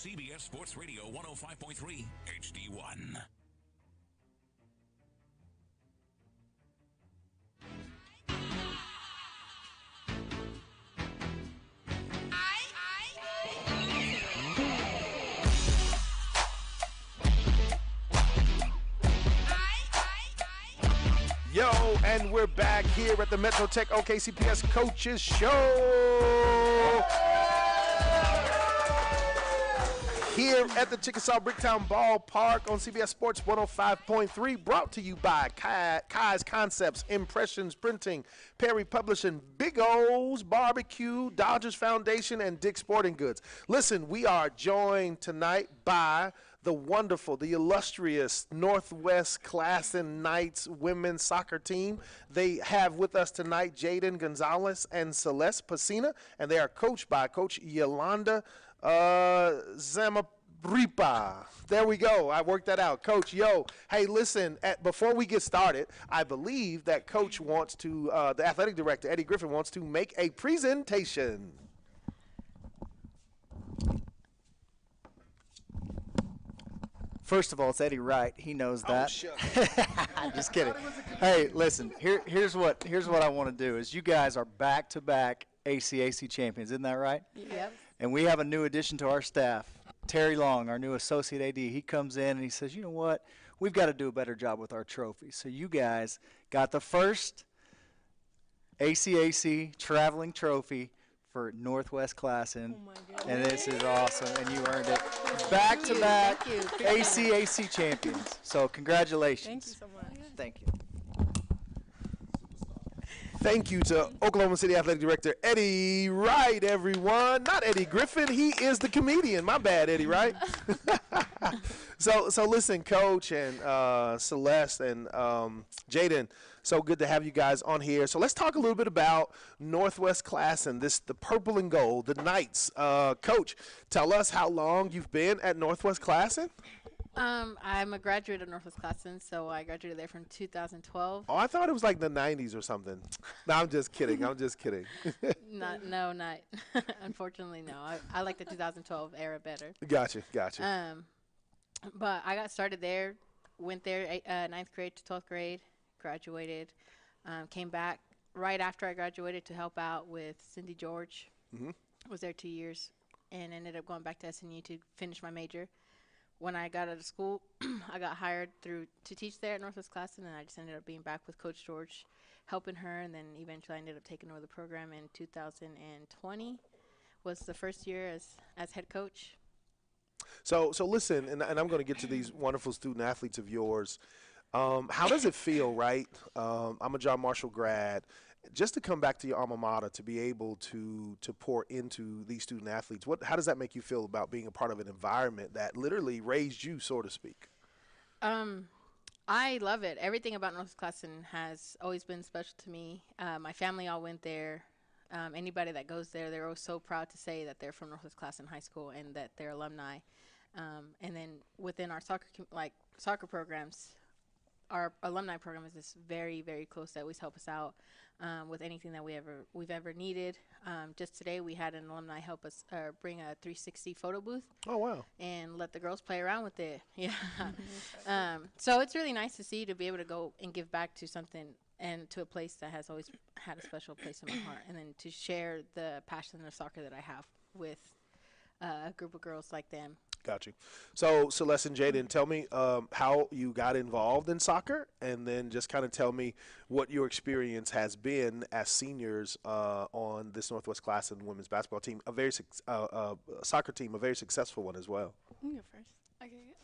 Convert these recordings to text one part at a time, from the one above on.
CBS Sports Radio 105.3 HD1. Yo, and we're back here at the Metro Tech OKCPS Coaches Show. Here at the Chickasaw Bricktown Ballpark on CBS Sports 105.3, brought to you by Kai's Concepts, Impressions Printing, Perry Publishing, Big O's Barbecue, Dodgers Foundation, and Dick's Sporting Goods. Listen, we are joined tonight by the wonderful, the illustrious Northwest Classen Knights women's soccer team. They have with us tonight Jaidyn, Gonzalez, and Celest Pecina, and they are coached by Coach Yolanda Zamarripa. There we go. I worked that out. Coach, yo, hey, listen, before we get started, I believe that Coach wants to, the athletic director, Eddie Griffin, wants to make a presentation. First of all, it's Eddie Wright. He knows that. Oh, shucks. I'm just kidding. Hey, listen, here's what I want to do is you guys are back-to-back ACAC champions. Isn't that right? Yep. And we have a new addition to our staff, Terry Long, our new associate AD. He comes in and he says, you know what? We've got to do a better job with our trophies. So you guys got the first ACAC traveling trophy for Northwest Classen. Oh my goodness. And this is awesome, and you earned it. Back-to-back ACAC champions. So congratulations. Thank you so much. Thank you. Thank you to Oklahoma City Athletic Director Eddie Wright, everyone. Not Eddie Griffin. He is the comedian. My bad, Eddie Wright. So listen, Coach and Celeste and Jaidyn, so good to have you guys on here. So let's talk a little bit about Northwest Classen, the purple and gold, the Knights. Coach, tell us how long you've been at Northwest Classen. I'm a graduate of Northwest Classen, so I graduated there from 2012. Oh, I thought it was like the 90s or something. No, I'm just kidding. I'm just kidding. Not. Unfortunately, no. I like the 2012 era better. Gotcha. But I got started there, went there 9th grade to 12th grade, graduated, came back right after I graduated to help out with Cindy George. Mm-hmm. Was there 2 years and ended up going back to SNU to finish my major. When I got out of school, I got hired to teach there at Northwest Classen, and I just ended up being back with Coach George, helping her, and then eventually I ended up taking over the program in 2020. Was the first year as head coach. So listen, and I'm going to get to these wonderful student athletes of yours. How does it feel, right? I'm a John Marshall grad. Just to come back to your alma mater, to be able to pour into these student athletes, how does that make you feel about being a part of an environment that literally raised you, so to speak? I love it. Everything about Northwest Classen has always been special to me. My family all went there. Anybody that goes there, they're always so proud to say that they're from Northwest Classen High School and that they're alumni. And then within our soccer programs, our alumni program is just very, very close. They always help us out with anything that we've ever needed. Just today, we had an alumni help us bring a 360 photo booth. Oh, wow. And let the girls play around with it. Yeah. So it's really nice to see, to be able to go and give back to something and to a place that has always had a special place in my heart, and then to share the passion of soccer that I have with a group of girls like them. Got you. So Celeste and Jaidyn, tell me how you got involved in soccer, and then just kind of tell me what your experience has been as seniors on this Northwest Classen women's basketball team, a very soccer team, a very successful one as well. You go first. Okay.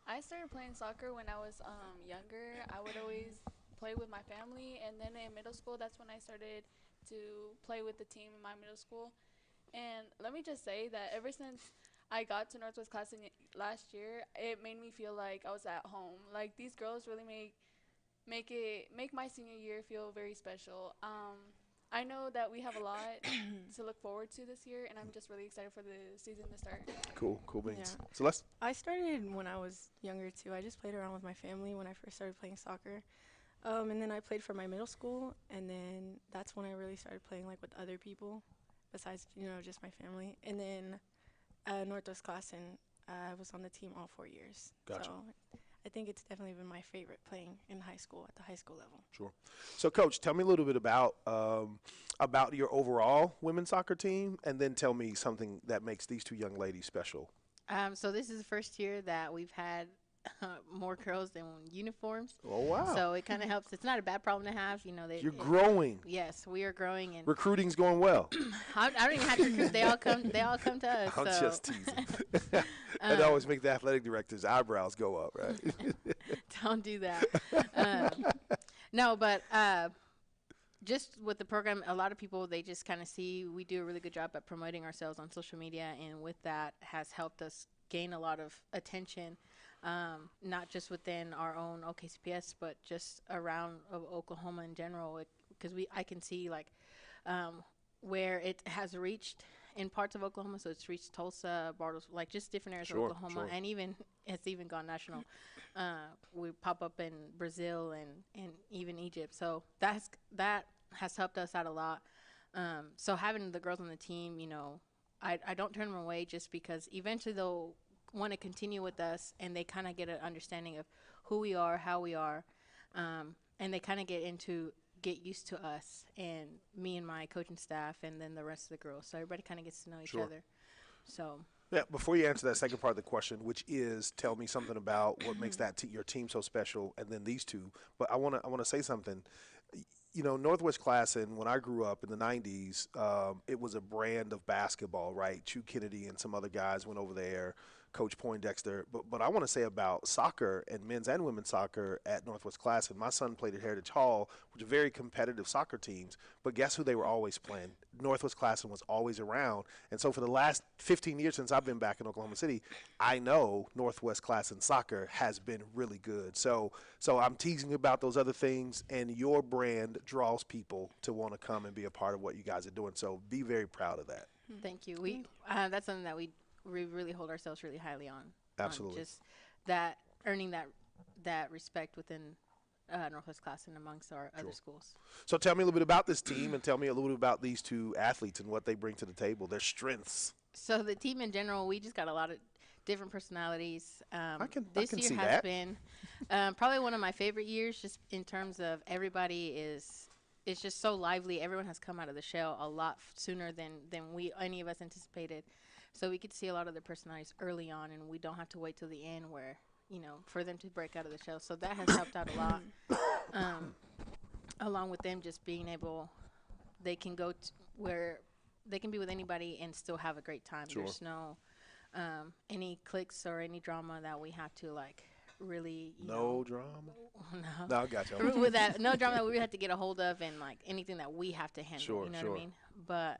I started playing soccer when I was younger. I would always play with my family, and then in middle school, that's when I started to play with the team in my middle school. And let me just say that ever since I got to Northwest Classen last year, it made me feel like I was at home. Like, these girls really make my senior year feel very special. I know that we have a lot to look forward to this year, and I'm just really excited for the season to start. Cool beans. Yeah. Celeste? I started when I was younger, too. I just played around with my family when I first started playing soccer. And then I played for my middle school, and then that's when I really started playing, like, with other people besides, just my family. And then Northwest Classen. I was on the team all 4 years. Gotcha. So I think it's definitely been my favorite playing in high school at the high school level. Sure. So, Coach, tell me a little bit about your overall women's soccer team, and then tell me something that makes these two young ladies special. So this is the first year that we've had more girls than uniforms. Oh, wow. So it kind of helps. It's not a bad problem to have. You know, You're growing. Yes, we are growing, and Recruiting's going well. I don't even have to recruit. They all come to us. I'm so. just teasing. That always make the athletic director's eyebrows go up, right? Don't do that. No, but just with the program, a lot of people, they just kind of see we do a really good job at promoting ourselves on social media, and with that has helped us gain a lot of attention, not just within our own OKCPS, but just around Oklahoma in general, because I can see like where it has reached in parts of Oklahoma. So it's reached Tulsa, Bartles, like just different areas of Oklahoma, and it's even gone national. We pop up in Brazil and even Egypt. So that has helped us out a lot. So having the girls on the team, you know, I don't turn them away just because eventually they'll want to continue with us, and they kind of get an understanding of who we are, how we are, and they kind of get used to us and me and my coaching staff, and then the rest of the girls. So everybody kind of gets to know each other. So. Yeah, before you answer that second part of the question, which is tell me something about what makes that your team so special, and then these two. But I want to say something. You know, Northwest Classen, when I grew up in the 90s, it was a brand of basketball, right? Chu Kennedy and some other guys went over there, Coach Poindexter. But I want to say about soccer and men's and women's soccer at Northwest Classen. My son played at Heritage Hall, which are very competitive soccer teams. But guess who they were always playing? Northwest Classen was always around. And so for the last 15 years since I've been back in Oklahoma City, I know Northwest Classen soccer has been really good. So I'm teasing about those other things, and your brand draws people to want to come and be a part of what you guys are doing. So be very proud of that. Thank you. That's something that we really hold ourselves really highly on. Absolutely. Just that earning that respect within Northwest Classen amongst our other schools. So tell me a little bit about this team, and tell me a little bit about these two athletes and what they bring to the table, their strengths. So the team in general, we just got a lot of different personalities. This year see has that. been probably one of my favorite years, just in terms of everybody it's just so lively. Everyone has come out of the shell a lot sooner than any of us anticipated. So we get to see a lot of their personalities early on, and we don't have to wait till the end where, you know, for them to break out of the shell. So that has helped out a lot. Along with them just being able, they can go where they can be with anybody and still have a great time. Sure. There's no any cliques or any drama that we have to like really. No drama. No, I got you. With that, no drama that we have to get a hold of, and like anything that we have to handle. Sure, you know sure. what I mean? But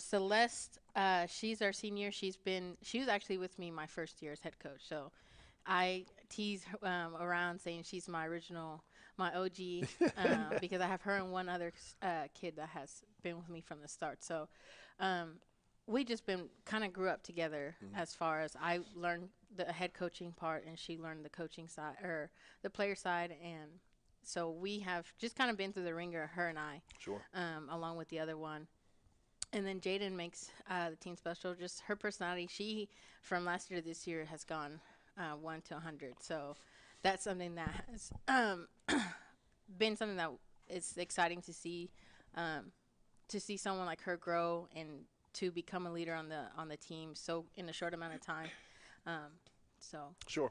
Celeste, she's our senior. She was actually with me my first year as head coach. So I tease around saying she's my OG, because I have her and one other kid that has been with me from the start. So we just kind of grew up together, as far as I learned the head coaching part and she learned the coaching side or the player side. And so we have just kind of been through the ringer, her and I, Sure. Along with the other one. And then Jaidyn makes the team special. Just her personality. She, from last year to this year, has gone 1 to 100. So that's something that has been something that is exciting to see someone like her grow and to become a leader on the team so in a short amount of time. Sure.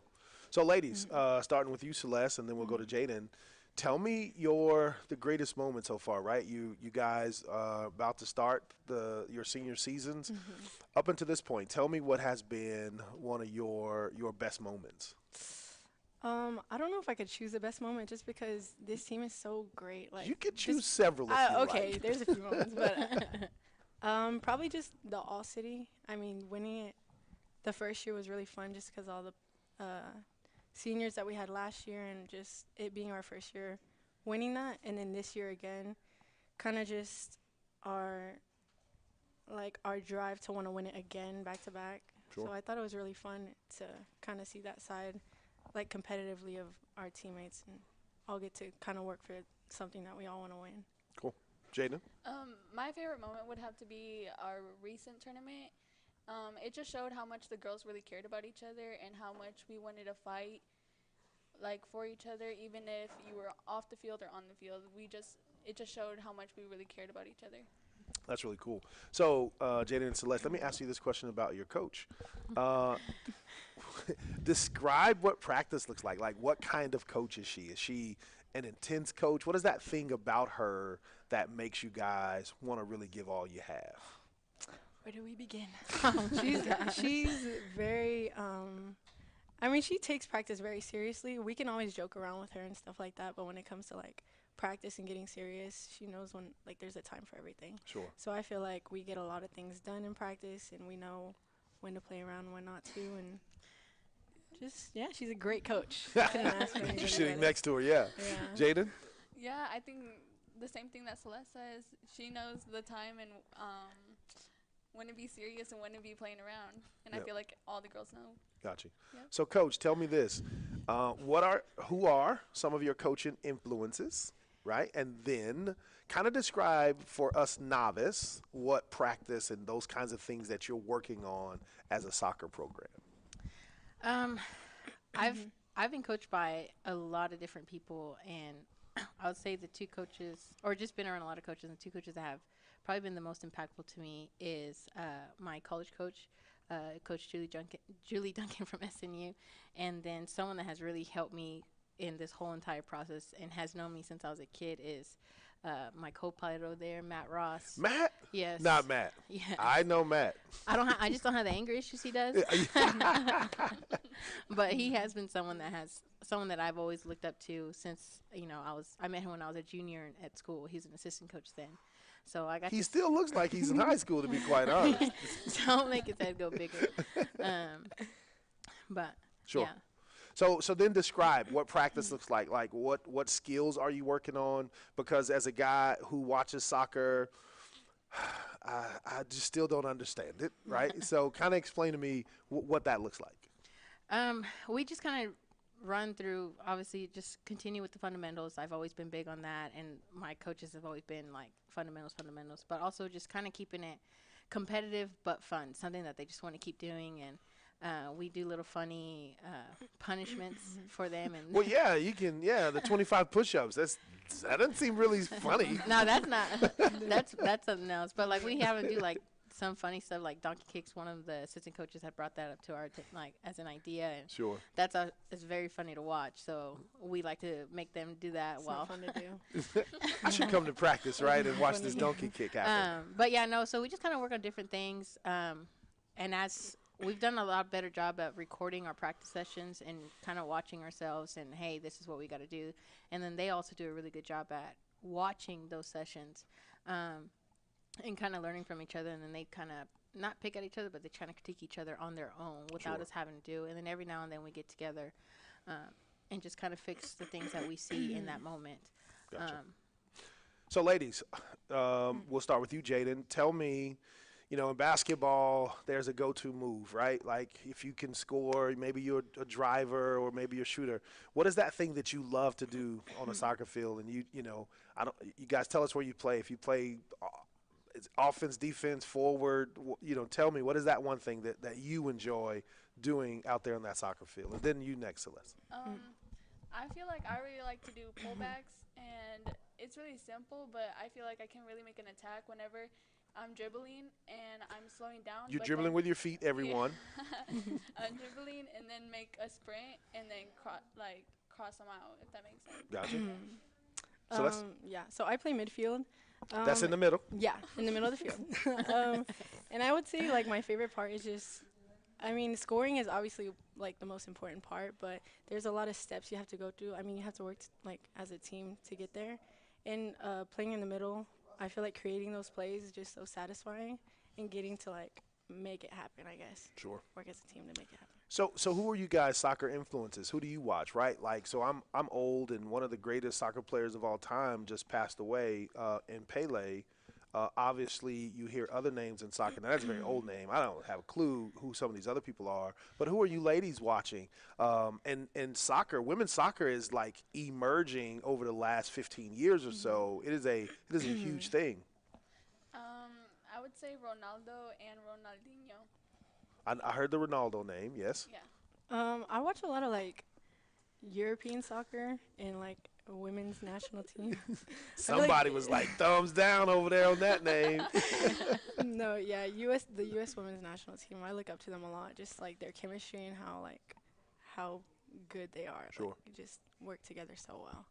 So, ladies, starting with you, Celeste, and then we'll go to Jaidyn. Tell me the greatest moment so far, right? You guys are about to start your senior seasons. Up until this point, tell me what has been one of your best moments. I don't know if I could choose the best moment just because this team is so great. Like You could choose several if you okay, like. there's a few moments, but probably just the All-City. I mean, winning it the first year was really fun just because all the seniors that we had last year and just it being our first year winning that. And then this year again, kind of just our drive to want to win it again back to back. Sure. So I thought it was really fun to kind of see that side, like competitively, of our teammates and all get to kind of work for something that we all want to win. Cool. Jaidyn? My favorite moment would have to be our recent tournament. It just showed how much the girls really cared about each other and how much we wanted to fight, like, for each other, even if you were off the field or on the field. It just showed how much we really cared about each other. That's really cool. So, Jaidyn and Celeste, let me ask you this question about your coach. Describe what practice looks like. Like, what kind of coach is she? Is she an intense coach? What is that thing about her that makes you guys want to really give all you have? Where do we begin? She's very I mean, she takes practice very seriously. We can always joke around with her and stuff like that, but when it comes to like practice and getting serious, she knows when like there's a time for everything. Sure. So I feel like we get a lot of things done in practice, and we know when to play around, when not to, and just she's a great coach. Couldn't ask for anything You're sitting better. next to her, yeah. Jaidyn? Yeah, I think the same thing that Celeste says. She knows the time and when to be serious and when to be playing around. And I feel like all the girls know. Gotcha. Yep. So, Coach, tell me this: who are some of your coaching influences, right? And then kind of describe for us novice what practice and those kinds of things that you're working on as a soccer program. I've been coached by a lot of different people, and I would say the two coaches, or just been around a lot of coaches, and the two coaches that have probably been the most impactful to me is my college coach, Coach Julie Duncan from SNU, and then someone that has really helped me in this whole entire process and has known me since I was a kid is my co-pilot over there, Matt Ross. Matt? Yes. Not Matt. Yeah. I know Matt. I just don't have the anger issues he does. But he has been someone that I've always looked up to since I met him when I was a junior at school. He's an assistant coach then. So I got. He still looks like he's in high school, to be quite honest. Don't make his head go bigger. But sure. Yeah. So then describe what practice looks like. Like what skills are you working on? Because as a guy who watches soccer, I just still don't understand it, right? So kind of explain to me what that looks like. We just kind of run through, obviously, just continue with the fundamentals. I've always been big on that, and my coaches have always been like fundamentals, but also just kind of keeping it competitive but fun, something that they just want to keep doing. And we do little funny punishments for them. And well, yeah, you can. Yeah, the 25 push-ups. That doesn't seem really funny. No, that's not. That's something else. But like we have them do like some funny stuff like donkey kicks. One of the assistant coaches had brought that up to our as an idea, and sure, it's very funny to watch. So we like to make them do that. It's well, not fun to do. I should come to practice, right, and watch this donkey kick happen. But yeah, no. So we just kind of work on different things, and as we've done a lot better job at recording our practice sessions and kind of watching ourselves and, hey, this is what we got to do. And then they also do a really good job at watching those sessions and kind of learning from each other. And then they kind of not pick at each other, but they try to critique each other on their own without us having to do. And then every now and then we get together and just kind of fix the things that we see in that moment. Gotcha. So, ladies, we'll start with you, Jaidyn. Tell me, in basketball, there's a go-to move, right? Like if you can score, maybe you're a driver or maybe you're a shooter. What is that thing that you love to do on a soccer field? And you guys tell us where you play. If you play it's offense, defense, forward, tell me what is that one thing that you enjoy doing out there on that soccer field? And then you next, Celeste. I feel like I really like to do pullbacks, and it's really simple, but I feel like I can really make an attack whenever I'm dribbling and I'm slowing down. You're dribbling with your feet, everyone. Yeah. I'm dribbling and then make a sprint and then cross them out, if that makes sense. Gotcha. Celeste? Yeah, so I play midfield. That's in the middle. Yeah, in the middle of the field. And I would say, like, my favorite part is just, scoring is obviously, like, the most important part, but there's a lot of steps you have to go through. You have to work, as a team to get there. And playing in the middle, I feel like creating those plays is just so satisfying and getting to, make it happen, I guess. Sure. Work as a team to make it happen. So who are you guys' soccer influences? Who do you watch, right? So I'm old, and one of the greatest soccer players of all time just passed away in Pele. Obviously, you hear other names in soccer. Now, that's a very old name. I don't have a clue who some of these other people are. But who are you ladies watching? And soccer, women's soccer is, emerging over the last 15 years or so. It is a huge thing. I would say Ronaldo and Ronaldinho. I heard the Ronaldo name. Yes. Yeah. I watch a lot of like European soccer and like a women's national team. Somebody was like thumbs down over there on that name. No, yeah, the U.S. women's national team. I look up to them a lot, just like their chemistry and how good they are. Sure. Like, they just work together so well.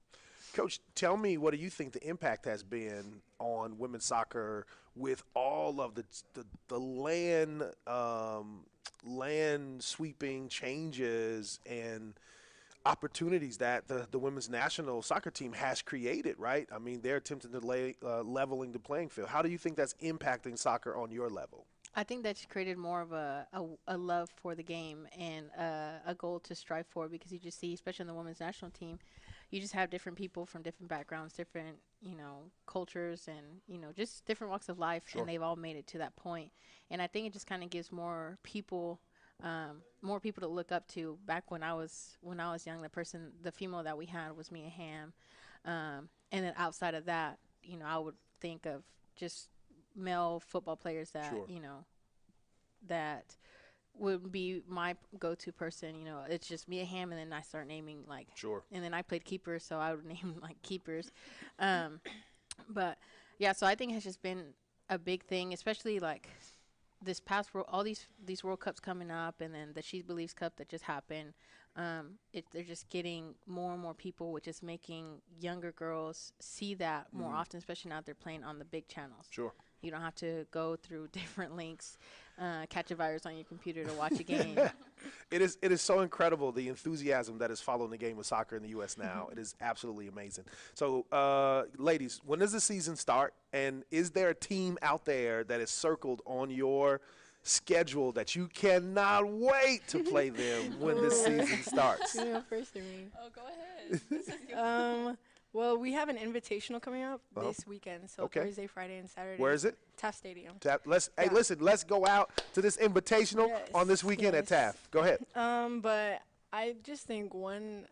Coach, tell me, what do you think the impact has been on women's soccer with all of the land sweeping changes and opportunities that the women's national soccer team has created, right? I mean, they're attempting to leveling the playing field. How do you think that's impacting soccer on your level? I think that's created more of a love for the game and a goal to strive for, because you just see, especially in the women's national team, you just have different people from different backgrounds, different, cultures, and, just different walks of life. Sure. And they've all made it to that point. And I think it just kind of gives more people to look up to. Back when I was young, the female that we had was Mia Hamm. And then outside of that, I would think of just male football players that, Sure. That would be my go-to person. It's just Mia Hamm, and then I start naming like, Sure. and then I played keeper, so I would name like keepers. But yeah, so I think it has just been a big thing, especially like this past all these World Cups coming up, and then the She Believes Cup that just happened. They're just getting more and more people, which is making younger girls see that more often, especially now they're playing on the big channels. Sure. You don't have to go through different links, catch a virus on your computer to watch a game. It is so incredible, the enthusiasm that is following the game of soccer in the U.S. now. It is absolutely amazing. So, ladies, when does the season start? And is there a team out there that is circled on your schedule that you cannot wait to play them when this season starts? First to me. Oh, go ahead. This is your Well, we have an invitational coming up this weekend, so Okay. Thursday, Friday, and Saturday. Where is it? Taft Stadium. Hey, listen, let's go out to this invitational Yes, on this weekend at yes. Taft. Go ahead. But I just think one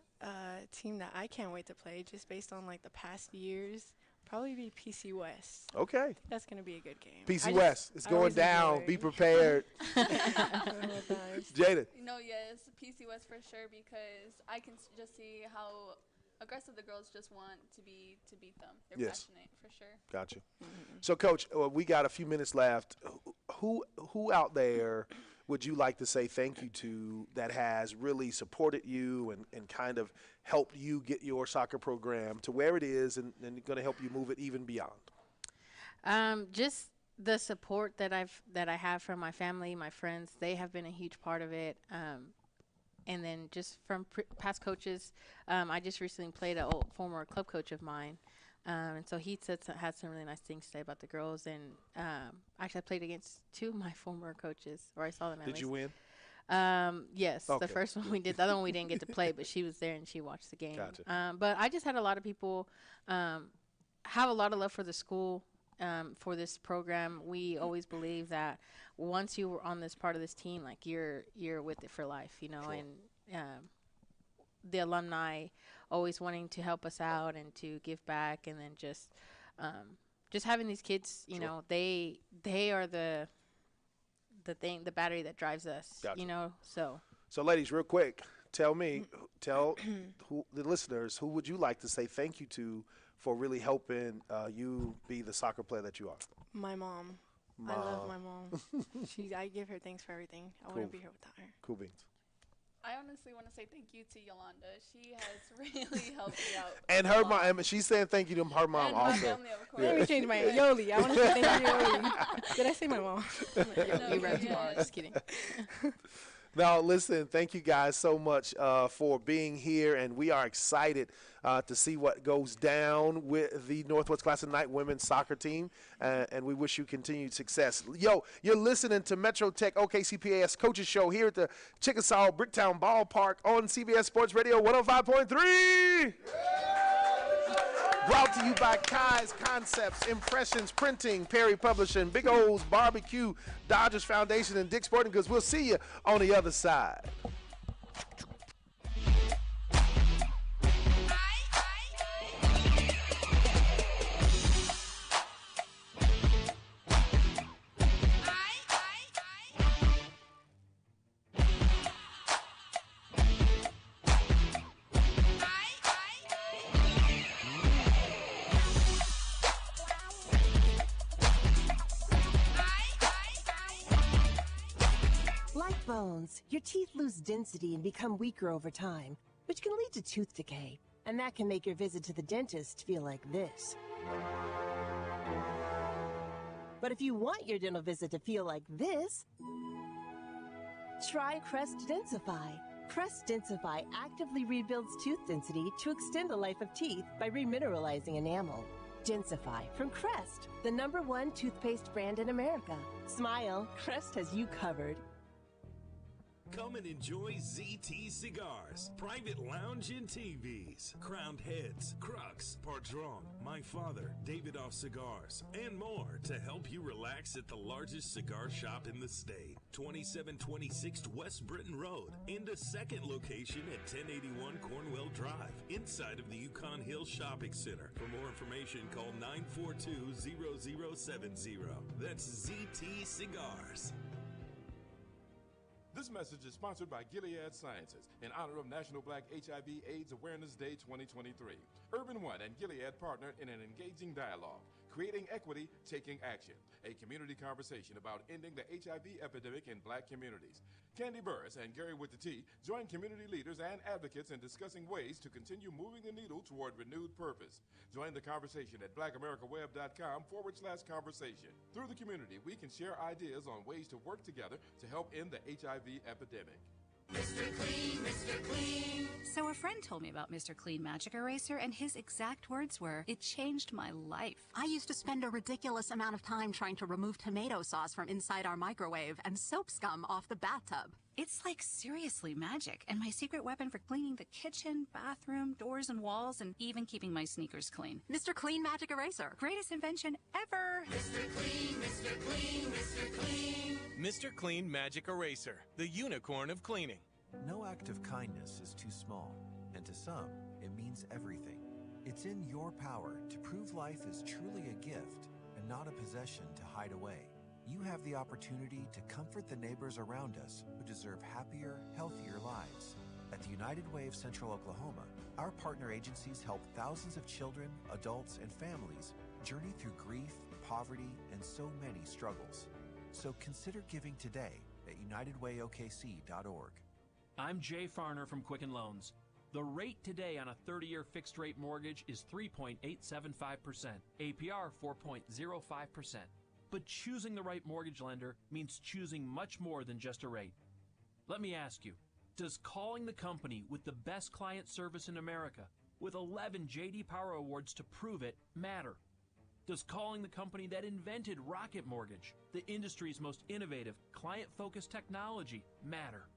team that I can't wait to play, just based on like the past years, probably be PC West. Okay. That's gonna be a good game. PC West, it's going down. Be prepared. Jaidyn. Yes, PC West for sure, because I can just see how aggressive the girls just want to beat them. They're Yes. passionate for sure. Got you. So, Coach, we got a few minutes left. Who out there would you like to say thank you to that has really supported you and kind of helped you get your soccer program to where it is and going to help you move it even beyond? Just the support that I have from my family, my friends. They have been a huge part of it. And then just from past coaches, I just recently played a former club coach of mine. And so he had some really nice things to say about the girls. And actually, I played against two of my former coaches, or I saw them at least. Did you win? Yes. Okay. The first one we did. The other one we didn't get to play, but she was there and she watched the game. Gotcha. But I just had a lot of people have a lot of love for the school, for this program. We always believe that once you were on this part of this team, like you're with it for life, Sure. And the alumni always wanting to help us out and to give back, and then just having these kids, Sure. they are the battery that drives us, Gotcha. So ladies, real quick, tell the listeners, who would you like to say thank you to for really helping you be the soccer player that you are? My mom. I love my mom. I give her thanks for everything. I wouldn't be here without her. Cool beans. I honestly want to say thank you to Yolanda. She has really helped me out. And her mom, she's saying thank you to her mom And also. my family, of course. Let me change my Yoli. I want to say thank you, Yoli. Did I say my mom? you rep tomorrow. Just kidding. Now, listen, thank you guys so much for being here, and we are excited to see what goes down with the Northwest Classen Knight women's soccer team, and we wish you continued success. Yo, you're listening to Metro Tech OKCPS Coaches Show here at the Chickasaw Bricktown Ballpark on CBS Sports Radio 105.3. Brought to you by Kai's Concepts, Impressions Printing, Perry Publishing, Big O's Barbecue, Dodgers Foundation, and Dick's Sporting Goods. We'll see you on the other side. bones, your teeth lose density and become weaker over time, which can lead to tooth decay. And that can make your visit to the dentist feel like this. But if you want your dental visit to feel like this, try Crest Densify. Crest Densify actively rebuilds tooth density to extend the life of teeth by remineralizing enamel. Densify from Crest, the #1 toothpaste brand in America. Smile, Crest has you covered. Come and enjoy ZT Cigars, private lounge and TVs, Crowned Heads, Crux, Padron, My Father, Davidoff Cigars, and more to help you relax at the largest cigar shop in the state, 2726 West Britain Road, and a second location at 1081 Cornwell Drive, inside of the Yukon Hill Shopping Center. For more information, call 942-0070. That's ZT Cigars. This message is sponsored by Gilead Sciences in honor of National Black HIV/AIDS Awareness Day 2023. Urban One and Gilead partnered in an engaging dialogue, creating equity, taking action, a community conversation about ending the HIV epidemic in black communities. Candy Burris and Gary with the T join community leaders and advocates in discussing ways to continue moving the needle toward renewed purpose. Join the conversation at blackamericaweb.com/conversation. Through the community, we can share ideas on ways to work together to help end the HIV epidemic. Mr. Clean, Mr. Clean. So a friend told me about Mr. Clean Magic Eraser, and his exact words were, "It changed my life." I used to spend a ridiculous amount of time trying to remove tomato sauce from inside our microwave and soap scum off the bathtub. It's like seriously magic, and my secret weapon for cleaning the kitchen, bathroom, doors and walls, and even keeping my sneakers clean. Mr. Clean Magic Eraser. Greatest invention ever. Mr. Clean, Mr. Clean, Mr. Clean. Mr. Clean Magic Eraser, the unicorn of cleaning. No act of kindness is too small, and to some, it means everything. It's in your power to prove life is truly a gift and not a possession to hide away. You have the opportunity to comfort the neighbors around us who deserve happier, healthier lives. At the United Way of Central Oklahoma, our partner agencies help thousands of children, adults, and families journey through grief, poverty, and so many struggles. So consider giving today at unitedwayokc.org. I'm Jay Farner from Quicken Loans. The rate today on a 30-year fixed-rate mortgage is 3.875%, APR 4.05%. But choosing the right mortgage lender means choosing much more than just a rate. Let me ask you, does calling the company with the best client service in America, with 11 J.D. Power Awards to prove it, matter? Does calling the company that invented Rocket Mortgage, the industry's most innovative, client-focused technology, matter?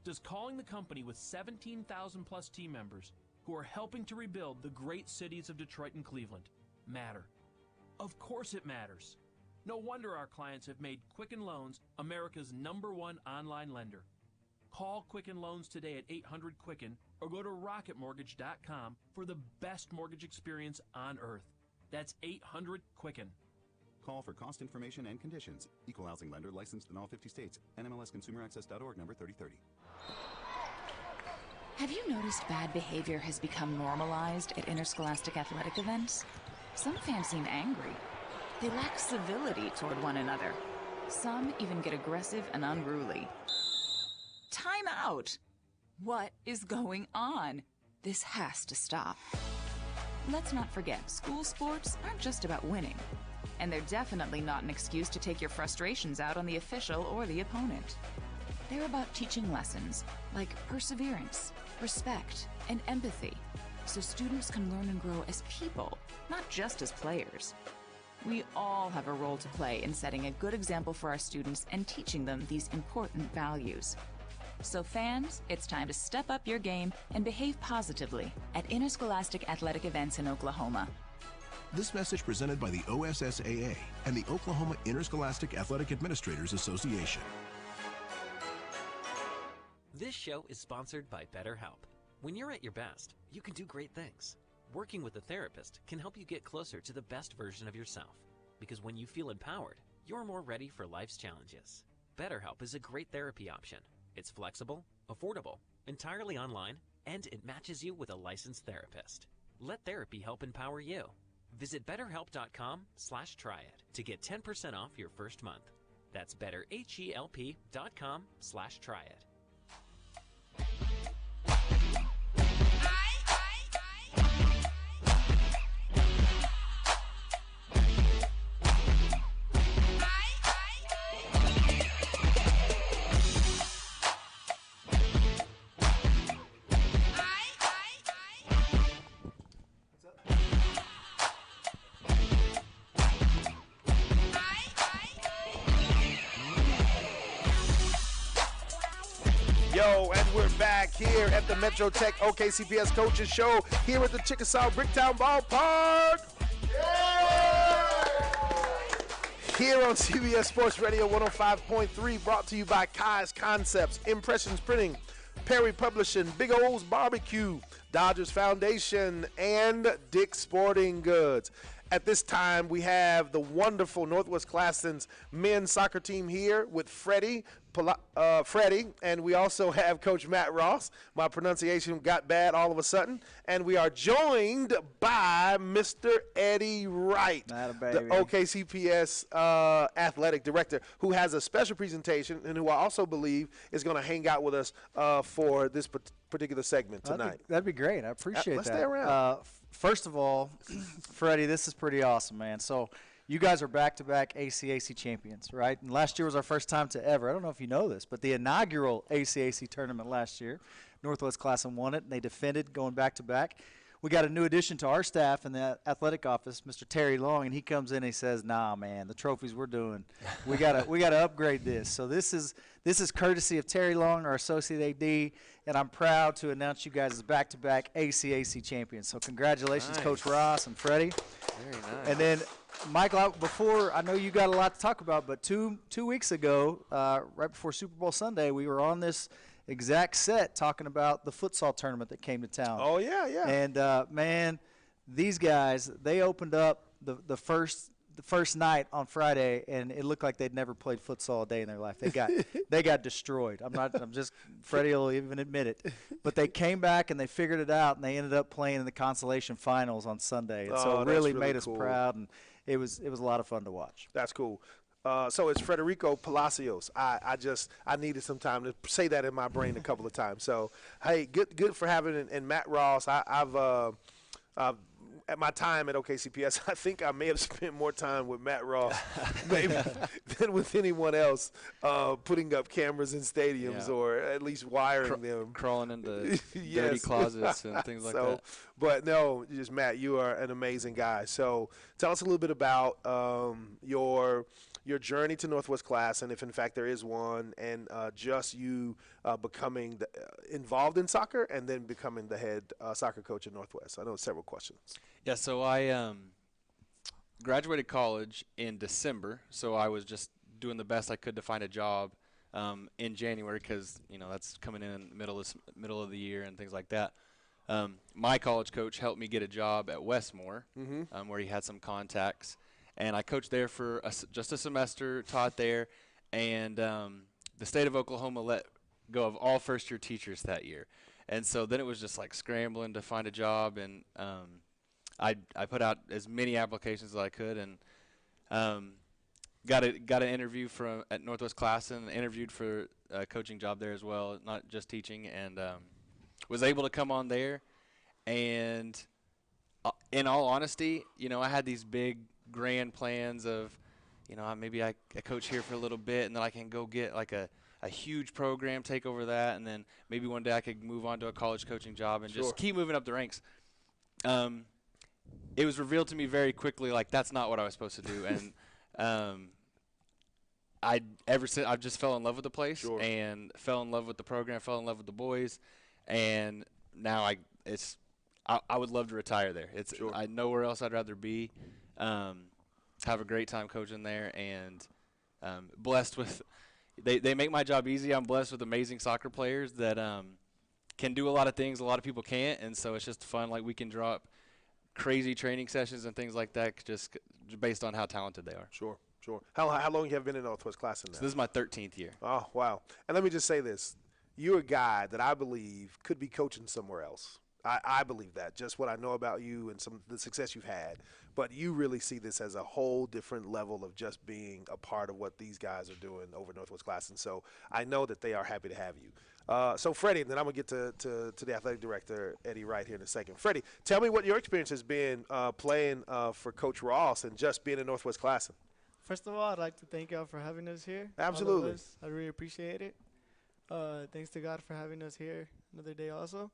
Does calling the company with 17,000 plus team members who are helping to rebuild the great cities of Detroit and Cleveland matter? Of course it matters. No wonder our clients have made Quicken Loans America's #1 online lender. Call Quicken Loans today at 800-QUICKEN or go to rocketmortgage.com for the best mortgage experience on earth. That's 800-QUICKEN. Call for cost information and conditions. Equal housing lender licensed in all 50 states. NMLSconsumeraccess.org number 3030. Have you noticed bad behavior has become normalized at interscholastic athletic events? Some fans seem angry. They lack civility toward one another. Some even get aggressive and unruly. Time out! What is going on? This has to stop. Let's not forget, school sports aren't just about winning. And they're definitely not an excuse to take your frustrations out on the official or the opponent. They're about teaching lessons like perseverance, respect, and empathy, so students can learn and grow as people, not just as players. We all have a role to play in setting a good example for our students and teaching them these important values. So fans, it's time to step up your game and behave positively at interscholastic athletic events in Oklahoma. This message presented by the OSSAA and the Oklahoma Interscholastic Athletic Administrators Association. This show is sponsored by BetterHelp. When you're at your best, you can do great things. Working with a therapist can help you get closer to the best version of yourself. Because when you feel empowered, you're more ready for life's challenges. BetterHelp is a great therapy option. It's flexible, affordable, entirely online, and it matches you with a licensed therapist. Let therapy help empower you. Visit betterhelp.com/tryit to get 10% off your first month. That's betterhelp.com/try it. Yo, and we're back here at the Metro Tech OKCPS Coaches Show here at the Chickasaw Bricktown Ballpark. Here on CBS Sports Radio 105.3, brought to you by Kai's Concepts, Impressions Printing, Perry Publishing, Big O's Barbecue, Dodgers Foundation, and Dick's Sporting Goods. At this time, we have the wonderful Northwest Classen's men's soccer team here with Freddie, and we also have Coach Matt Ross. My pronunciation got bad all of a sudden. And we are joined by Mr. Eddie Wright, the OKCPS athletic director, who has a special presentation and who I also believe is going to hang out with us for this particular segment tonight. That'd be great. I appreciate let's that. Stay around. First of all, Freddie, this is pretty awesome, man. So you guys are back-to-back ACAC champions, right? And last year was our first time to ever. I don't know if you know this, but the inaugural ACAC tournament last year, Northwest Classen won it, and they defended going back-to-back. We got a new addition to our staff in the athletic office, Mr. Terry Long, and he comes in and he says, "Nah, man, the trophies we're doing, we gotta upgrade this." So this is courtesy of Terry Long, our associate AD, and I'm proud to announce you guys as back-to-back ACAC champions. So congratulations, Nice. Coach Ross and Freddie. Very nice. And then, Michael, before, I know you got a lot to talk about, but two weeks ago, right before Super Bowl Sunday, we were on this exact set talking about the futsal tournament that came to town. Oh, yeah, yeah. And, man, these guys, they opened up the first night on Friday, and it looked like they'd never played futsal a day in their life. They got destroyed. Freddie will even admit it. But they came back and they figured it out, and they ended up playing in the consolation finals on Sunday. And so it really made us proud, and it was a lot of fun to watch. That's cool. So it's Federico Palacios. I needed some time to say that in my brain a couple of times. So, hey, good for having it. And Matt Ross, I've at my time at OKCPS, I think I may have spent more time with Matt Ross maybe than with anyone else putting up cameras in stadiums or at least wiring them. Crawling into dirty closets and things like that. But no, just Matt, you are an amazing guy. So tell us a little bit about your journey to Northwest Classen, if in fact there is one, and just you becoming involved in soccer and then becoming the head soccer coach at Northwest. I know several questions. Yeah, so I graduated college in December, so I was just doing the best I could to find a job in January because, that's coming in the middle of the year and things like that. My college coach helped me get a job at Westmore, where he had some contacts. And I coached there for just a semester, taught there, and the state of Oklahoma let go of all first-year teachers that year. And so then it was just like scrambling to find a job, and I put out as many applications as I could, and got an interview at Northwest Classen, interviewed for a coaching job there as well, not just teaching, and was able to come on there. And in all honesty, I had these big grand plans of, maybe I coach here for a little bit and then I can go get like a huge program, take over that, and then maybe one day I could move on to a college coaching job and just keep moving up the ranks. It was revealed to me very quickly, like, that's not what I was supposed to do. And I've just fell in love with the place and fell in love with the program, fell in love with the boys, and now I would love to retire there. I nowhere else I'd rather be. Have a great time coaching there, and blessed with they make my job easy. I'm blessed with amazing soccer players that can do a lot of things a lot of people can't, and so it's just fun. Like, we can draw up crazy training sessions and things like that just based on how talented they are. Sure. How long have you been in Northwest Classen now? So this is my 13th year. Oh, wow. And let me just say this. You're a guy that I believe could be coaching somewhere else. I believe that, just what I know about you and some of the success you've had. But you really see this as a whole different level of just being a part of what these guys are doing over Northwest Classen. So I know that they are happy to have you. So, Freddie, and then I'm going to get to the athletic director, Eddie, right here in a second. Freddie, tell me what your experience has been playing for Coach Ross and just being in Northwest Classen. First of all, I'd like to thank y'all for having us here. Absolutely. All of us. I really appreciate it. Thanks to God for having us here another day also.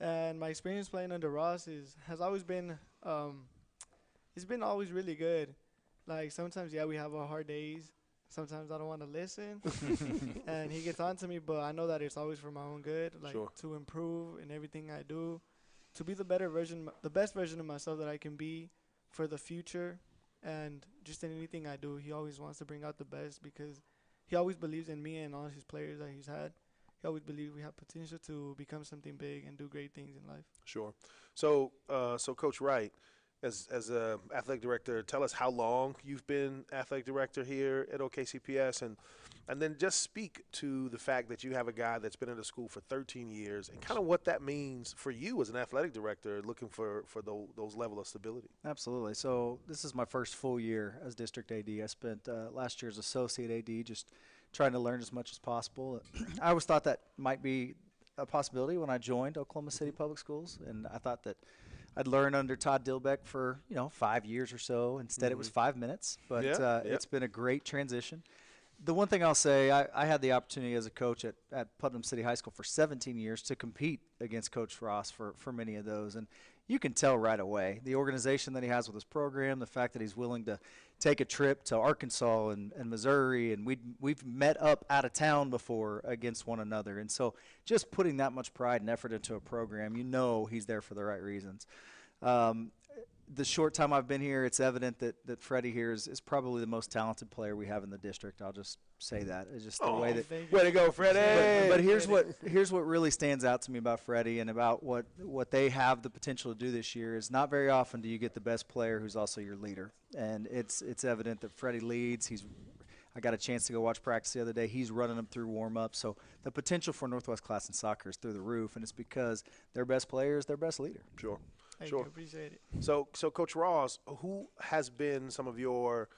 And my experience playing under Ross has always been it's been always really good. Like sometimes, yeah, we have our hard days. Sometimes I don't want to listen, and he gets on to me. But I know that it's always for my own good, like to improve in everything I do, to be the best version of myself that I can be for the future, and just in anything I do, he always wants to bring out the best because he always believes in me and all his players that he's had. He always believes we have potential to become something big and do great things in life. Sure. So, Coach Wright, as a athletic director, tell us how long you've been athletic director here at OKCPS, and then just speak to the fact that you have a guy that's been in the school for 13 years and kind of what that means for you as an athletic director looking for those level of stability. Absolutely. So this is my first full year as district AD. I spent last year as associate AD, just trying to learn as much as possible. I always thought that might be a possibility when I joined Oklahoma City Public Schools, and I thought that I'd learn under Todd Dilbeck for 5 years or so. Instead, it was 5 minutes, but it's been a great transition. The one thing I'll say, I had the opportunity as a coach at Putnam City High School for 17 years to compete against Coach Ross for many of those, and you can tell right away the organization that he has with his program, the fact that he's willing to take a trip to Arkansas and Missouri, and we've met up out of town before against one another. And so just putting that much pride and effort into a program, he's there for the right reasons. The short time I've been here, it's evident that Freddie here is probably the most talented player we have in the district. I'll just say that. It's just the way that. Way to go, Freddie! But here's what really stands out to me about Freddie and about what they have the potential to do this year is not very often do you get the best player who's also your leader. And it's evident that Freddie leads. I got a chance to go watch practice the other day. He's running them through warm-up. So the potential for Northwest Classen soccer is through the roof, and it's because their best player is their best leader. Sure. Thank you. Appreciate it. So Coach Ross, who has been some of your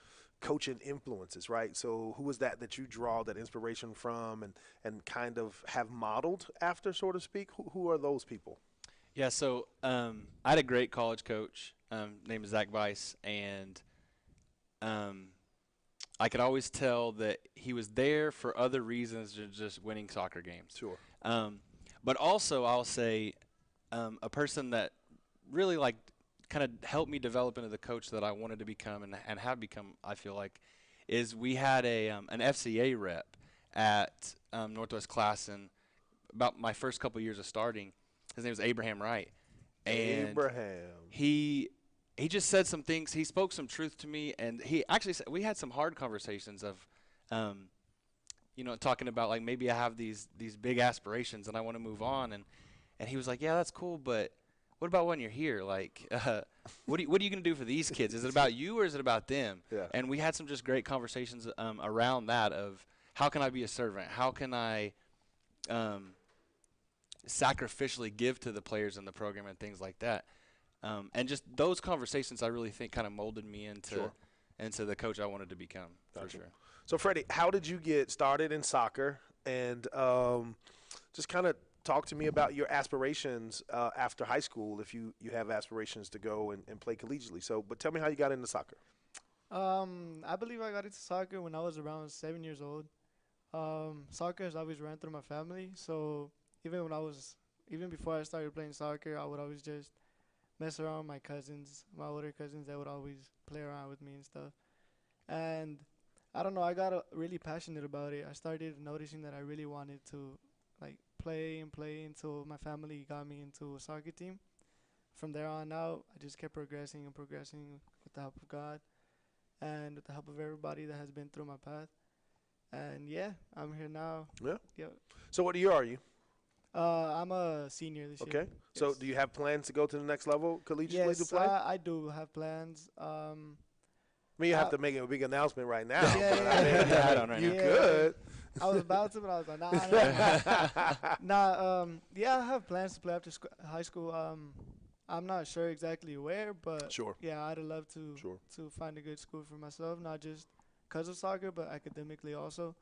coaching influences, right? So who is that you draw that inspiration from and kind of have modeled after, so to speak? Who are those people? Yeah, so I had a great college coach named Zach Weiss, and I could always tell that he was there for other reasons than just winning soccer games. Sure. But also I'll say a person that really kind of helped me develop into the coach that I wanted to become and have become, I feel like, is we had an FCA rep at Northwest Classen about my first couple years of starting. His name was Abraham Wright. And he just said some things. He spoke some truth to me, and he actually said, we had some hard conversations of, talking about like maybe I have these big aspirations and I want to move on, and he was like, yeah, that's cool, but what about when you're here? Like, what are you going to do for these kids? Is it about you or is it about them? Yeah. And we had some just great conversations around that of how can I be a servant? How can I sacrificially give to the players in the program and things like that? And just those conversations I really think kind of molded me into the coach I wanted to become, for sure. So, Freddie, how did you get started in soccer? And just kind of talk to me about your aspirations after high school, if you have aspirations to go and play collegiately. So, but tell me how you got into soccer. I believe I got into soccer when I was around 7 years old. Soccer has always ran through my family, so even before I started playing soccer, I would always just mess around with my cousins, my older cousins that would always play around with me and stuff. And I don't know, I got really passionate about it. I started noticing that I really wanted to play until my family got me into a soccer team. From there on out, I just kept progressing with the help of God and with the help of everybody that has been through my path. And yeah, I'm here now. Yeah. Yep. So what year are you? I'm a senior this year. Okay. So do you have plans to go to the next level collegiately yes, to play? I do have plans. I mean, you have to make a big announcement right now. Yeah, you could. I was about to, but I was like, yeah, I have plans to play after high school. I'm not sure exactly where, but yeah, I'd love to find a good school for myself, not just because of soccer, but academically also,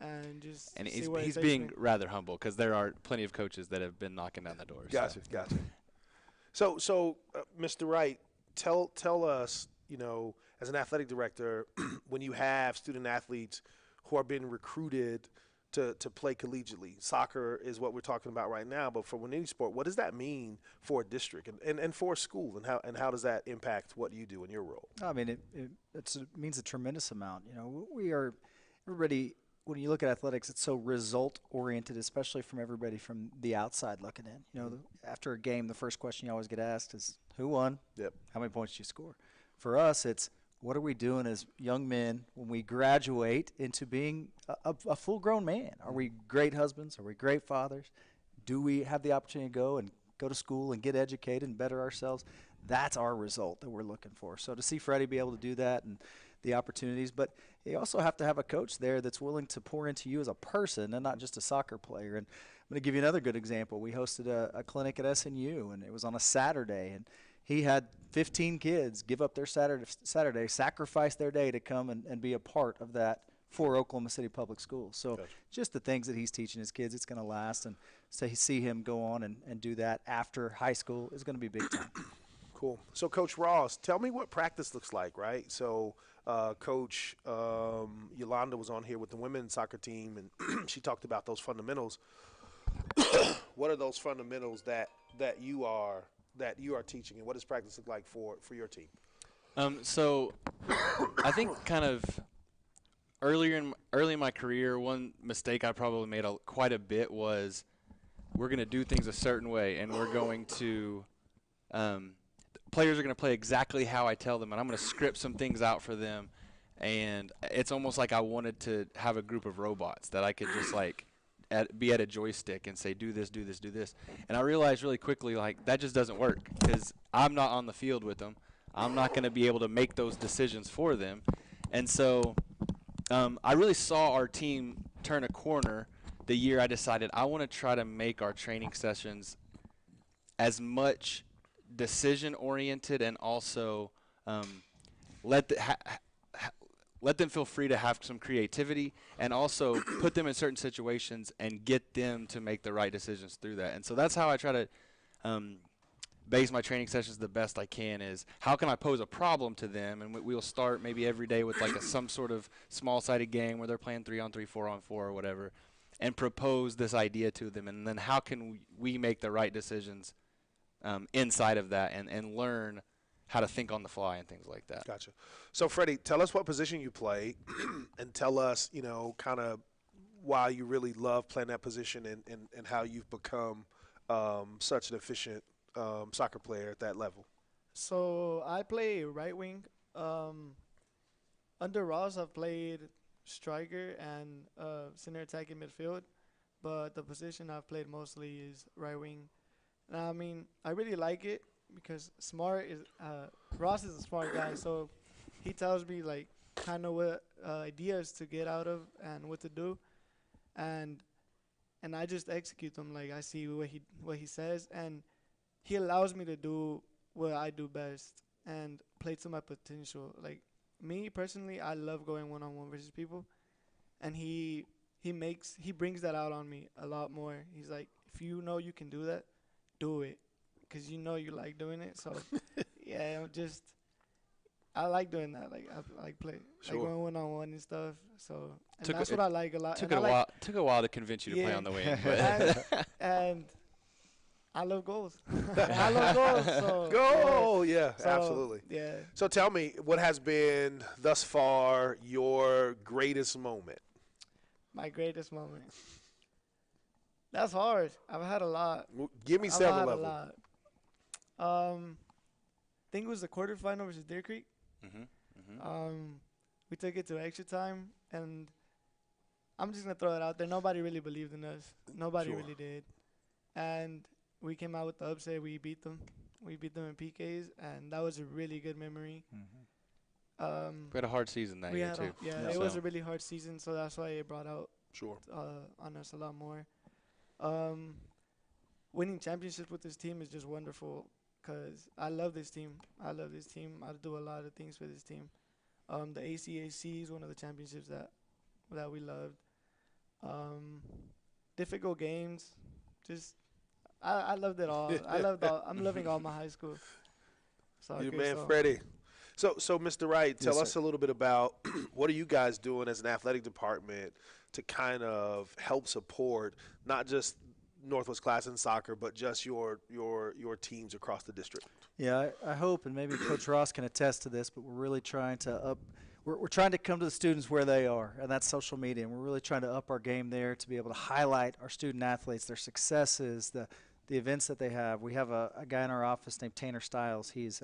and just see where he's it being takes me. rather humble because there are plenty of coaches that have been knocking down the doors. Gotcha. So, Mr. Wright, tell us, as an athletic director, when you have student athletes who are being recruited to play collegiately. Soccer is what we're talking about right now, but for any sport, what does that mean for a district and for a school, and how does that impact what you do in your role? I mean, it means a tremendous amount. Everybody, when you look at athletics, it's so result-oriented, especially from everybody from the outside looking in. After a game, the first question you always get asked is, who won? Yep. How many points did you score? For us, it's what are we doing as young men when we graduate into being a full-grown man? Are we great husbands? Are we great fathers? Do we have the opportunity to go to school and get educated and better ourselves? That's our result that we're looking for. So to see Freddie be able to do that and the opportunities, but you also have to have a coach there that's willing to pour into you as a person and not just a soccer player. And I'm going to give you another good example. We hosted a clinic at SNU, and it was on a Saturday, and he had 15 kids give up their Saturday, sacrifice their day to come and be a part of that for Oklahoma City Public Schools. So just the things that he's teaching his kids, it's going to last. And so see him go on and do that after high school is going to be big time. Cool. So, Coach Ross, tell me what practice looks like, right? So, Coach Yolanda was on here with the women's soccer team, and she talked about those fundamentals. What are those fundamentals that you are teaching, and what does practice look like for your team? So I think kind of early in my career, one mistake I probably made quite a bit was we're going to do things a certain way, and we're going to players are going to play exactly how I tell them, and I'm going to script some things out for them. And it's almost like I wanted to have a group of robots that I could just be at a joystick and say, do this, do this, do this. And I realized really quickly, that just doesn't work because I'm not on the field with them. I'm not going to be able to make those decisions for them. And so I really saw our team turn a corner the year I decided I want to try to make our training sessions as much decision-oriented and also let them feel free to have some creativity and also put them in certain situations and get them to make the right decisions through that. And so that's how I try to base my training sessions the best I can is how can I pose a problem to them, and we'll start maybe every day with some sort of small-sided game where they're playing 3-on-3, 4-on-4 or whatever, and propose this idea to them, and then how can we make the right decisions inside of that and learn how to think on the fly and things like that. Gotcha. So, Freddie, tell us what position you play and tell us, kind of why you really love playing that position and how you've become such an efficient soccer player at that level. So, I play right wing. Under Ross, I've played striker and center attacking midfield, but the position I've played mostly is right wing. I mean, I really like it because Ross is a smart guy, so he tells me kind of what ideas to get out of and what to do, and I just execute them. I see what he says, and he allows me to do what I do best and play to my potential. Me personally, I love going one-on-one versus people, and he brings that out on me a lot more. He's like, if you know you can do that, do it, because you like doing it. So yeah, I like doing that. I like play, going one-on-one and stuff. So that's what I like a lot. Took a while to convince you to play on the wing, but and I love goals. I love goals. So, Goal, yeah, absolutely. Yeah. So tell me, what has been thus far your greatest moment? My greatest moment. That's hard. I've had a lot. Give me several of them. I think it was the quarterfinal versus Deer Creek. We took it to extra time, and I'm just going to throw it out there. Nobody really believed in us. Nobody really did. And we came out with the upset. We beat them. We beat them in PKs, and that was a really good memory. We had a hard season that year, too. It was a really hard season, so that's why it brought out on us a lot more. Winning championships with this team is just wonderful because I love this team. I do a lot of things for this team. The ACAC is one of the championships that we loved. Difficult games, just I loved it all. I'm loving all my high school soccer. You man, Freddie. So Mr. Wright, tell us a little bit about what are you guys doing as an athletic department to kind of help support not just Northwest Classen soccer, but just your teams across the district. Yeah, I hope, and maybe Coach Ross can attest to this, but we're really trying to we're trying to come to the students where they are, and that's social media. And we're really trying to up our game there to be able to highlight our student athletes, their successes, the events that they have. We have a guy in our office named Tanner Stiles. He's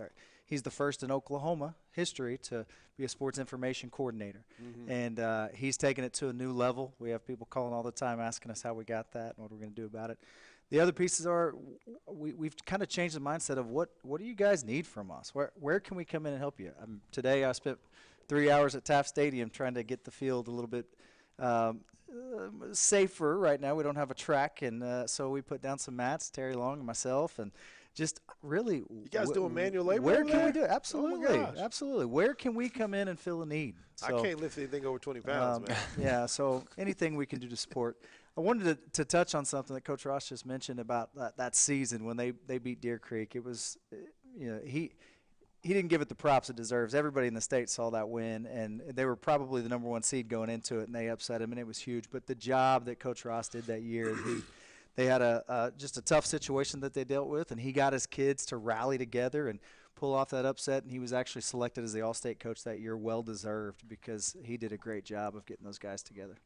the first in Oklahoma history to be a sports information coordinator. And he's taken it to a new level. We have people calling all the time asking us how we got that and what we're going to do about it. The other pieces are we've kind of changed the mindset of what do you guys need from us? Where can we come in and help you? Today I spent 3 hours at Taft Stadium trying to get the field a little bit safer. Right now we don't have a track, and so we put down some mats, Terry Long and myself, and just really, you guys doing manual labor? Where can we do it? Absolutely, oh absolutely. Where can we come in and fill a need? So, I can't lift anything over 20 pounds, man. Yeah, so anything we can do to support. I wanted to touch on something that Coach Ross just mentioned about that season when they beat Deer Creek. It was, he didn't give it the props it deserves. Everybody in the state saw that win, and they were probably the number 1 seed going into it, and they upset him, and it was huge. But the job that Coach Ross did that year, they had just a tough situation that they dealt with, and he got his kids to rally together and pull off that upset, and he was actually selected as the All-State coach that year, well-deserved, because he did a great job of getting those guys together.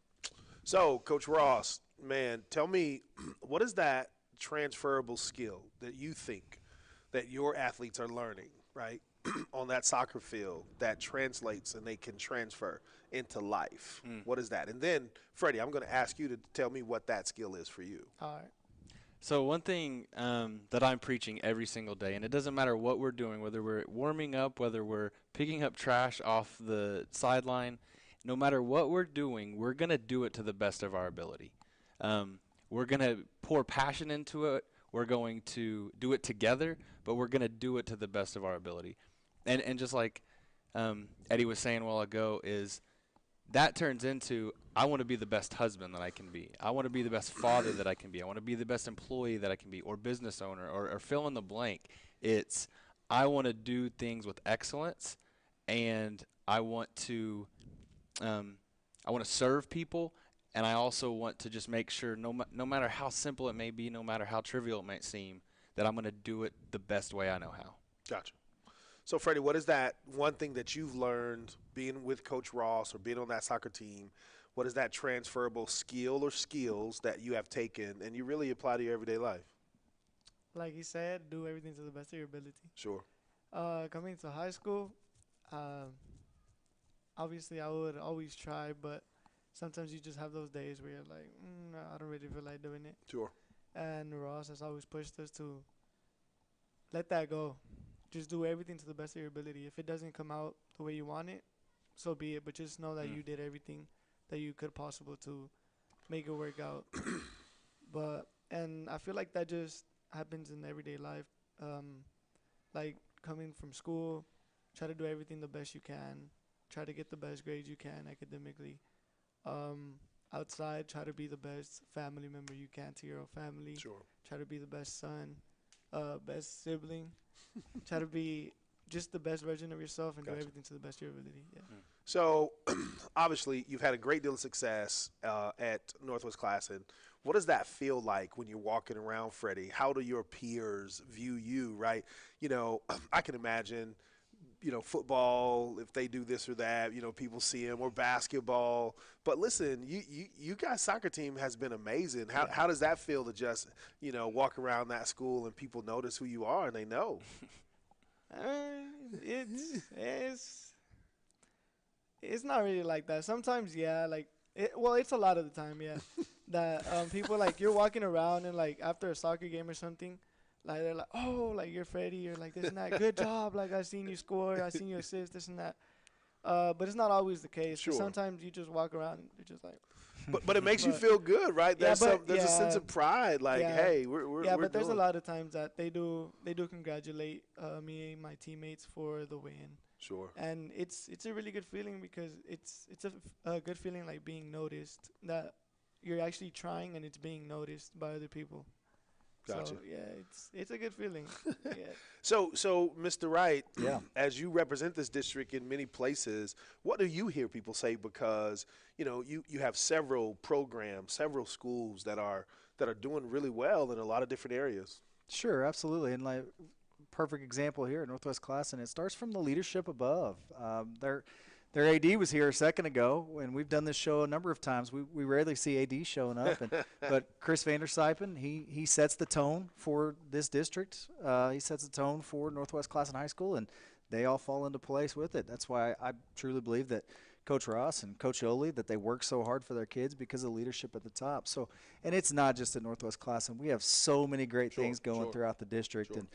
So, Coach Ross, man, tell me, what is that transferable skill that you think that your athletes are learning, right, on that soccer field that translates and they can transfer into life? What is that? And then, Freddie, I'm going to ask you to tell me what that skill is for you. All right. So one thing that I'm preaching every single day, and it doesn't matter what we're doing, whether we're warming up, whether we're picking up trash off the sideline, no matter what we're doing, we're going to do it to the best of our ability. We're going to pour passion into it. We're going to do it together, but we're going to do it to the best of our ability. And just like Eddie was saying a while ago, is that turns into I want to be the best husband that I can be. I want to be the best father that I can be. I want to be the best employee that I can be, or business owner, or fill in the blank. It's I want to do things with excellence, and I want to serve people, and I also want to just make sure no matter how simple it may be, no matter how trivial it might seem, that I'm going to do it the best way I know how. Gotcha. So, Freddie, what is that one thing that you've learned being with Coach Ross or being on that soccer team? What is that transferable skill or skills that you have taken and you really apply to your everyday life? Like he said, do everything to the best of your ability. Sure. Coming to high school, obviously I would always try, but sometimes you just have those days where you're like, no, I don't really feel like doing it. Sure. And Ross has always pushed us to let that go. Just do everything to the best of your ability. If it doesn't come out the way you want it, so be it. But just know that you did everything that you could possible to make it work out. And I feel like that just happens in everyday life. Like coming from school, try to do everything the best you can. Try to get the best grades you can academically. Outside, try to be the best family member you can to your own family. Sure. Try to be the best son, best sibling. Try to be just the best version of yourself and do everything to the best of your ability. Yeah. So, obviously, you've had a great deal of success at Northwest Classen. What does that feel like when you're walking around, Freddie? How do your peers view you, right? You know, I can imagine, you know, football, if they do this or that, you know, people see them, or basketball. But listen, you guys' soccer team has been amazing. How does that feel to just, you know, walk around that school and people notice who you are and they know? It's not really like that. Sometimes, yeah, like, it's a lot of the time, yeah, that people, like, you're walking around and, like, after a soccer game or something, like, they're like, oh, like, you're Freddie, you're like this and that. Good job. Like, I seen you score. I seen you assist, this and that. But it's not always the case. Sure. Sometimes you just walk around and you're just like, But it makes you feel good, right? There's a sense of pride, like, hey, we're but there's a lot of times that they do congratulate me and my teammates for the win. Sure. And it's a really good feeling because it's a good feeling, like being noticed, that you're actually trying and it's being noticed by other people. Gotcha. So, yeah, it's a good feeling. Yeah. So, Mr. Wright, as you represent this district in many places, what do you hear people say? Because, you have several programs, several schools that are doing really well in a lot of different areas. Sure, absolutely. And like perfect example here at Northwest Classen, it starts from the leadership above. Their AD was here a second ago, and we've done this show a number of times. We rarely see AD showing up, but Chris Vandersijpen, he sets the tone for this district. He sets the tone for Northwest Classen High School, and they all fall into place with it. That's why I truly believe that Coach Ross and Coach Oli, that they work so hard for their kids because of leadership at the top. So, and it's not just at Northwest Classen. We have so many great things going throughout the district, and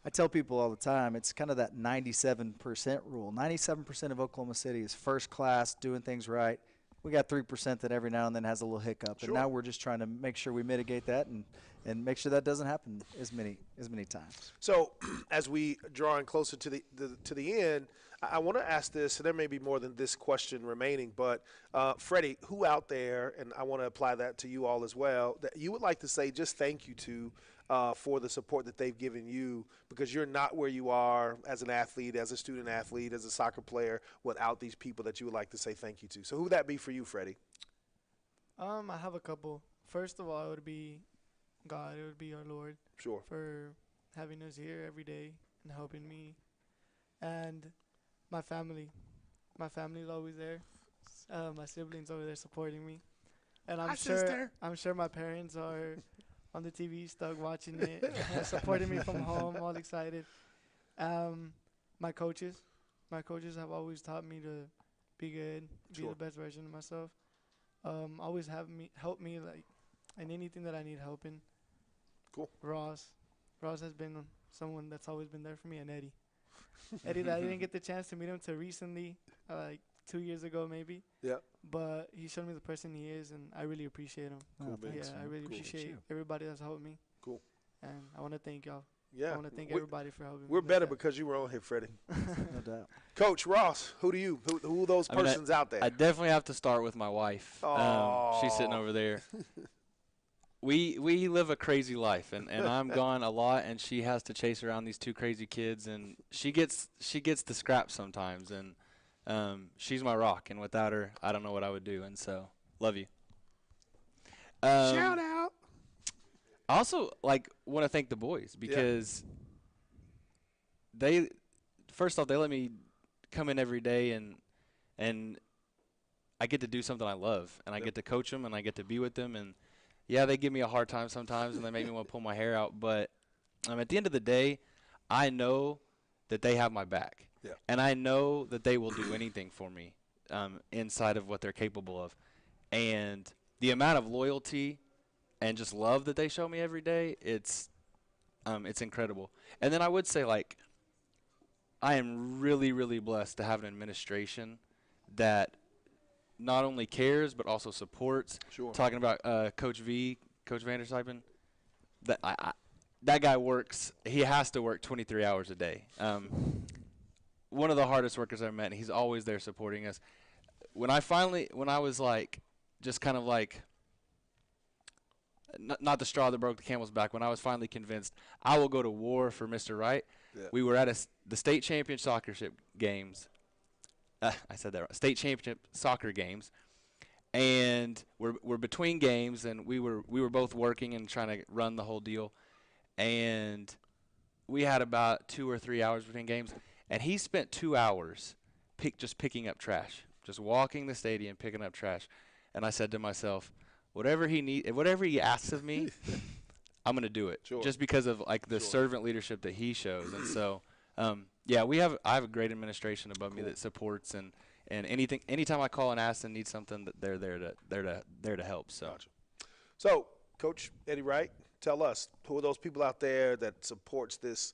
I tell people all the time, it's kind of that 97% rule. 97% of Oklahoma City is first class, doing things right. We got 3% that every now and then has a little hiccup, and now we're just trying to make sure we mitigate that and make sure that doesn't happen as many times. So, as we draw in closer to the end, I want to ask this, and there may be more than this question remaining, but Freddie, who out there, and I want to apply that to you all as well, that you would like to say just thank you to for the support that they've given you, because you're not where you are as an athlete, as a student athlete, as a soccer player, without these people that you would like to say thank you to. So who would that be for you, Freddie? I have a couple. First of all, it would be God. It would be our Lord. Sure. For having us here every day and helping me. And my family. My family's always there. My siblings over there supporting me. And I'm sure my parents are on the TV, stuck watching it, supporting me from home, all excited. My coaches have always taught me to be good, be the best version of myself. Always help me like in anything that I need help in. Cool. Ross has been someone that's always been there for me, and Eddie. Eddie, I didn't get the chance to meet him till recently, like 2 years ago maybe. Yeah. But he showed me the person he is, and I really appreciate him. Cool, I really appreciate everybody that's helped me. Cool. And I want to thank y'all. Yeah. I want to thank everybody for helping me. We're better because you were on here, Freddie. No doubt. Coach Ross, who are those persons out there? I definitely have to start with my wife. She's sitting over there. We live a crazy life, and I'm gone a lot, and she has to chase around these two crazy kids, and she gets the scraps sometimes, and she's my rock, and without her, I don't know what I would do, and so love you. Shout out. I also want to thank the boys because they let me come in every day, and I get to do something I love, and I get to coach them, and I get to be with them, and yeah, they give me a hard time sometimes, and they make me want to pull my hair out. But at the end of the day, I know that they have my back. Yeah. And I know that they will do anything for me inside of what they're capable of. And the amount of loyalty and just love that they show me every day, it's incredible. And then I would say, I am really, really blessed to have an administration that not only cares but also supports. Sure. Talking about Coach Vandersijpen, that guy works. He has to work 23 hours a day. One of the hardest workers I've met. And he's always there supporting us. When I was just kind of not the straw that broke the camel's back. When I was finally convinced I will go to war for Mr. Wright. Yeah. We were at the state championship soccer games. I said that right. State championship soccer games, and we're between games, and we were both working and trying to run the whole deal, and we had about 2 or 3 hours between games, and he spent 2 hours just picking up trash, just walking the stadium picking up trash, and I said to myself, whatever he asks of me, I'm gonna do it, just because of the servant leadership that he shows, and so. Yeah, I have a great administration above me that supports and anytime I call and ask and need something, that they're there to help. So, gotcha. So, Coach Eddie Wright, tell us, who are those people out there that supports this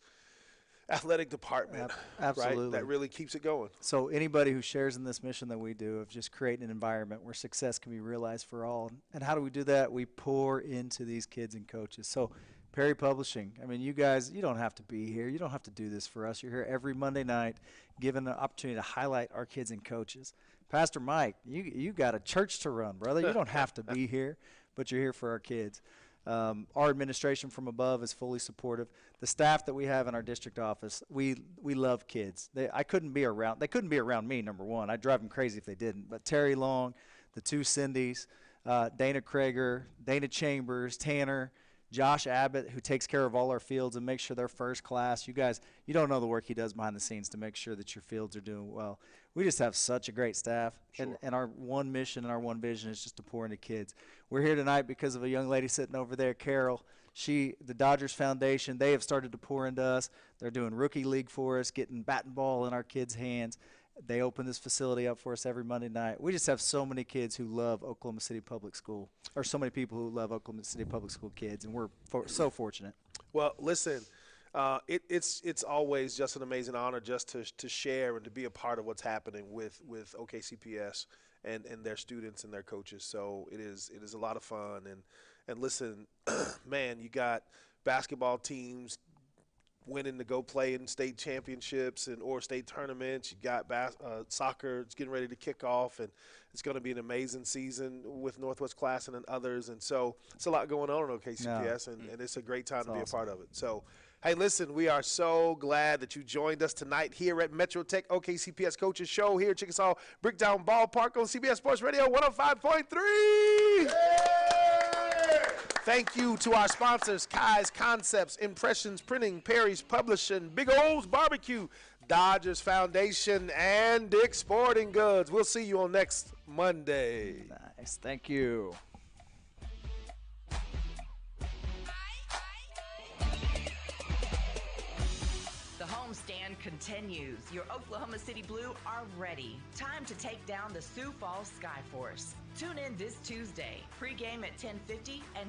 athletic department, Absolutely. right? That really keeps it going. So anybody who shares in this mission that we do of just creating an environment where success can be realized for all. And how do we do that? We pour into these kids and coaches. So Perry Publishing, I mean, you guys, you don't have to be here. You don't have to do this for us. You're here every Monday night given an opportunity to highlight our kids and coaches. Pastor Mike, you got a church to run, brother. You don't have to be here, but you're here for our kids. Our administration from above is fully supportive. The staff that we have in our district office, we love kids. They couldn't be around me, number one. I'd drive them crazy if they didn't. But Terry Long, the two Cindys, Dana Krager, Dana Chambers, Tanner, Josh Abbott, who takes care of all our fields and makes sure they're first class. You guys, you don't know the work he does behind the scenes to make sure that your fields are doing well. We just have such a great staff, and our one mission and our one vision is just to pour into kids. We're here tonight because of a young lady sitting over there, Carol. The Dodgers Foundation, they have started to pour into us. They're doing rookie league for us, getting bat and ball in our kids' hands. They open this facility up for us every Monday night. We just have so many kids who love Oklahoma City Public School, or so many people who love Oklahoma City Public School kids, and we're so fortunate. Well, listen, it's always just an amazing honor just to share and to be a part of what's happening with OKCPS and their students and their coaches. So it is a lot of fun. And listen, man, you got basketball teams winning to go play in state championships or state tournaments. You got soccer. It's getting ready to kick off, and it's going to be an amazing season with Northwest Classen and others. And so it's a lot going on at OKCPS, and it's a great time to be a part of it. So, hey, listen, we are so glad that you joined us tonight here at Metro Tech OKCPS Coaches Show here at Chickasaw Bricktown Ballpark on CBS Sports Radio 105.3. Thank you to our sponsors, Kai's Concepts, Impressions Printing, Perry's Publishing, Big O's Barbecue, Dodgers Foundation, and Dick's Sporting Goods. We'll see you on next Monday. Nice. Thank you. The homestand continues. Your Oklahoma City Blue are ready. Time to take down the Sioux Falls Skyforce. Tune in this Tuesday. Pregame at 10:50 and